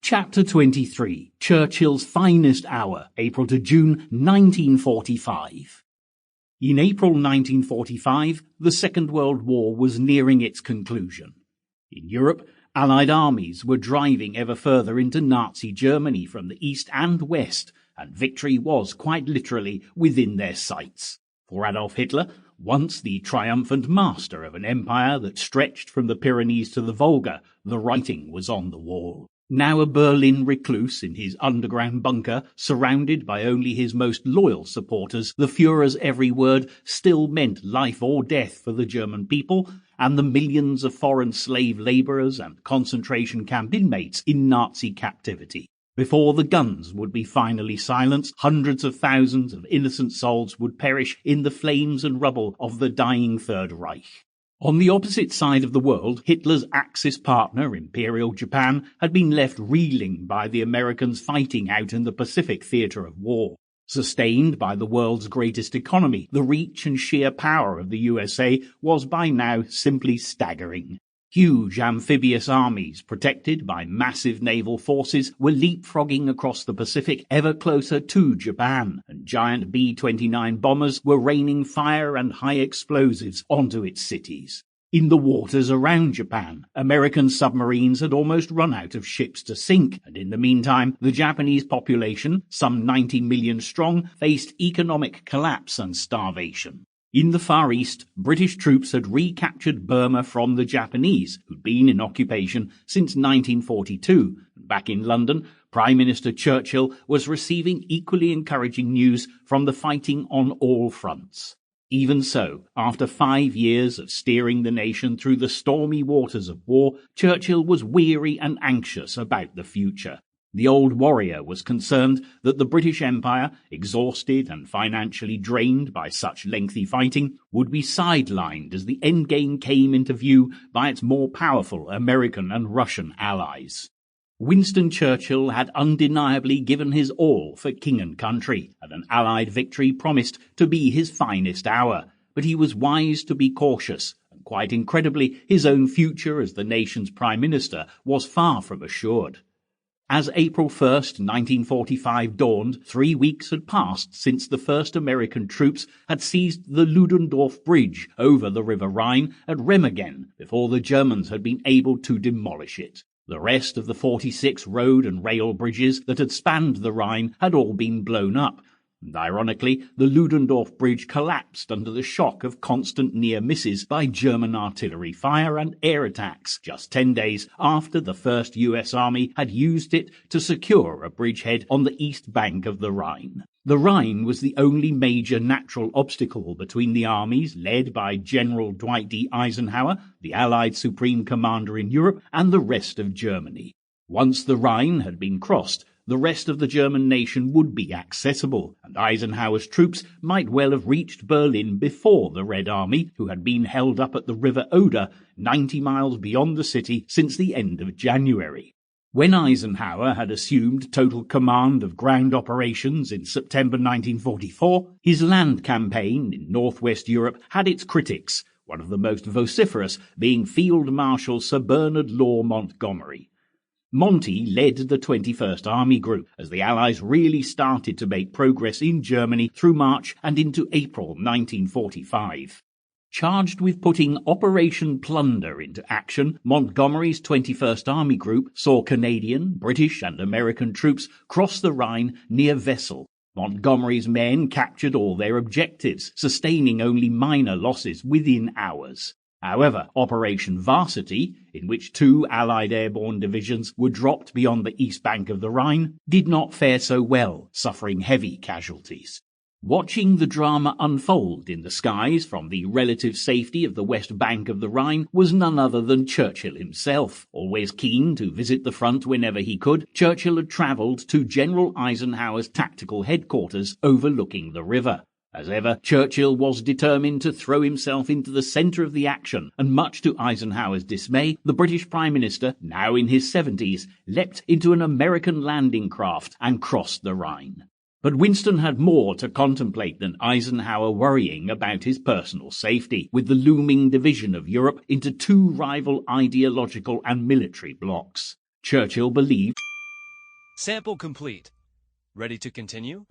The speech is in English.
Chapter 23, Churchill's Finest Hour, April to June 1945. In April 1945, the Second World War was nearing its conclusion. In Europe, Allied armies were driving ever further into Nazi Germany from the east and west, and victory was quite literally within their sights. For Adolf Hitler, once the triumphant master of an empire that stretched from the Pyrenees to the Volga, the writing was on the wall. Now a Berlin recluse in his underground bunker, surrounded by only his most loyal supporters, the Führer's every word still meant life or death for the German people and the millions of foreign slave laborers and concentration camp inmates in Nazi captivity. Before the guns would be finally silenced, hundreds of thousands of innocent souls would perish in the flames and rubble of the dying Third Reich. On the opposite side of the world, Hitler's Axis partner, Imperial Japan, had been left reeling by the Americans fighting out in the Pacific theater of war. Sustained by the world's greatest economy, the reach and sheer power of the USA was by now simply staggering. Huge amphibious armies, protected by massive naval forces, were leapfrogging across the Pacific ever closer to Japan, and giant B-29 bombers were raining fire and high explosives onto its cities. In the waters around Japan, American submarines had almost run out of ships to sink, and in the meantime, the Japanese population, some 90 million strong, faced economic collapse and starvation. In the Far East, British troops had recaptured Burma from the Japanese, who'd been in occupation since 1942. Back in London, Prime Minister Churchill was receiving equally encouraging news from the fighting on all fronts. Even so, after 5 years of steering the nation through the stormy waters of war, Churchill was weary and anxious about the future. The old warrior was concerned that the British Empire, exhausted and financially drained by such lengthy fighting, would be sidelined as the endgame came into view by its more powerful American and Russian allies. Winston Churchill had undeniably given his all for king and country, and an Allied victory promised to be his finest hour. But he was wise to be cautious, and quite incredibly, his own future as the nation's Prime Minister was far from assured. As April 1st, 1945 dawned, 3 weeks had passed since the first American troops had seized the Ludendorff Bridge over the River Rhine at Remagen before the Germans had been able to demolish it. The rest of the 46 road and rail bridges that had spanned the Rhine had all been blown up, and ironically, the Ludendorff Bridge collapsed under the shock of constant near misses by German artillery fire and air attacks, just 10 days after the First US Army had used it to secure a bridgehead on the east bank of the Rhine. The Rhine was the only major natural obstacle between the armies led by General Dwight D. Eisenhower, the Allied Supreme Commander in Europe, and the rest of Germany. Once the Rhine had been crossed, the rest of the German nation would be accessible, and Eisenhower's troops might well have reached Berlin before the Red Army, who had been held up at the River Oder, 90 miles beyond the city since the end of January. When Eisenhower had assumed total command of ground operations in September 1944, his land campaign in northwest Europe had its critics, one of the most vociferous being Field Marshal Sir Bernard Law Montgomery. Monty led the 21st Army Group as the Allies really started to make progress in Germany through March and into April 1945. Charged with putting Operation Plunder into action, Montgomery's 21st Army Group saw Canadian, British and American troops cross the Rhine near Wesel. Montgomery's men captured all their objectives, sustaining only minor losses within hours. However, Operation Varsity, in which 2 Allied airborne divisions were dropped beyond the east bank of the Rhine, did not fare so well, suffering heavy casualties. Watching the drama unfold in the skies from the relative safety of the west bank of the Rhine was none other than Churchill himself. Always keen to visit the front whenever he could, Churchill had travelled to General Eisenhower's tactical headquarters overlooking the river. As ever, Churchill was determined to throw himself into the centre of the action, and much to Eisenhower's dismay, the British Prime Minister, now in his 70s, leapt into an American landing craft and crossed the Rhine. But Winston had more to contemplate than Eisenhower worrying about his personal safety, with the looming division of Europe into 2 rival ideological and military blocs. Churchill believed Sample complete. Ready to continue?